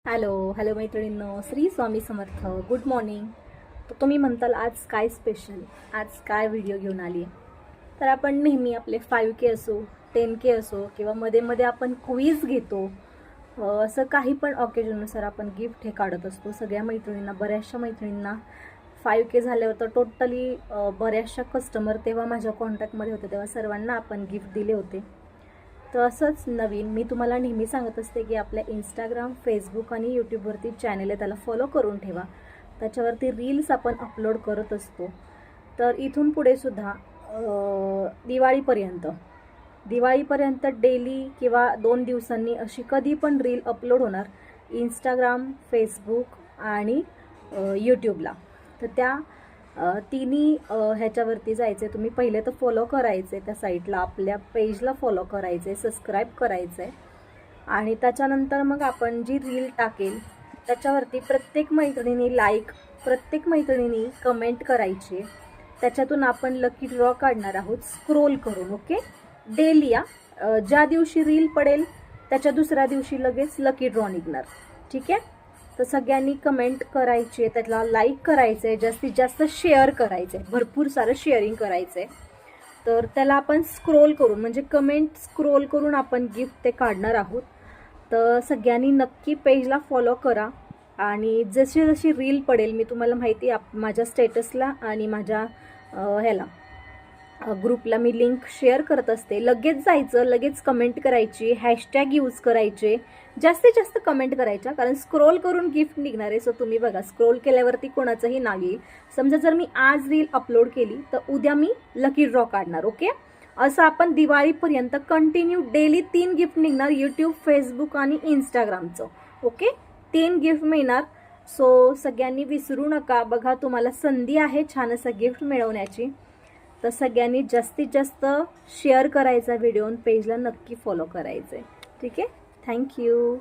Hello hello मैत्रिणींनो, Shri Swami Samarth. Good morning. तर तुम्ही म्हणताल आज काय स्पेशल, आज काय व्हिडिओ घेऊन आली. तर आपण नेहमी आपले 5K असो 10K असो किंवा मध्ये मध्ये आपण क्विज घेतो. असं काही पण ऑकेजननुसार आपण गिफ्ट हे काढत असतो सगळ्या मैत्रिणींना. बऱ्याचशा मैत्रिणींना 5K झाल्यावर तर टोटली बऱ्याचशा कस्टमर तेव्हा माझ्या कॉन्टॅक्टमध्ये होते, तेव्हा सर्वांना आपण गिफ्ट दिले होते. तर असंच नवीन मी तुम्हाला नेहमी सांगत असते की आपल्या इंस्टाग्राम, फेसबुक आणि यूट्यूबवरती चॅनल आहे, त्याला फॉलो करून ठेवा. त्याच्यावरती रील्स आपण अपलोड करत असतो. तर इथून पुढे सुद्धा दिवाळीपर्यंत डेली किंवा 2 दिवसांनी अशी कधी पण रील अपलोड होणार इंस्टाग्राम, फेसबुक आणि यूट्यूबला. तर त्या तिन्ही ह्याच्यावरती जायचे. तुम्ही पहिले तर फॉलो करायचे, त्या साईटला आपल्या पेजला फॉलो करायचे, सबस्क्राईब करायचे. आणि त्याच्यानंतर मग आपण जी रील टाकेल त्याच्यावरती प्रत्येक मैत्रिणीने लाईक, प्रत्येक मैत्रिणीने कमेंट करायची. त्याच्यातून आपण लकी ड्रॉ काढणार आहोत स्क्रोल करून. ओके, डेली या ज्या दिवशी रील पडेल त्याच्या दुसऱ्या दिवशी लगेच लकी ड्रॉ निघणार. ठीक आहे. तर सगळ्यांनी कमेंट करायची, त्याला लाईक करायचे, जास्तीत जास्त शेअर करायचे, भरपूर सारं शेअरिंग करायचे. तर त्याला आपण स्क्रोल करून म्हणजे कमेंट स्क्रोल करून आपण गिफ्ट ते काढणार आहोत. तर सगळ्यांनी नक्की पेजला फॉलो करा. आणि जशी जशी रील पडेल मी तुम्हाला माहिती माझ्या स्टेटसला आणि माझ्या ह्याला ग्रुपला मी लिंक शेअर करत असते. लगेच जायचं, लगेच कमेंट करायची, हॅशटॅग यूज करायचे, जास्तीत जास्त कमेंट करायच्या, कारण स्क्रोल करून गिफ्ट निघणार आहे. सो तुम्ही बघा, स्क्रोल केल्यावरती कोणाचंही नाव येईल. समजा जर मी आज रील अपलोड केली तर उद्या मी लकी ड्रॉ काढणार. ओके, असं आपण दिवाळीपर्यंत कंटिन्यू डेली 3 गिफ्ट निघणार यूट्यूब, फेसबुक आणि इंस्टाग्रामचं. ओके, 3 गिफ्ट मिळणार. सो सगळ्यांनी विसरू नका. बघा, तुम्हाला संधी आहे छान असं गिफ्ट मिळवण्याची. तर सगळ्यांनी जास्तीत जास्त शेअर करायचा व्हिडिओ, पेजला नक्की फॉलो करायचे. ठीक आहे. थँक्यू.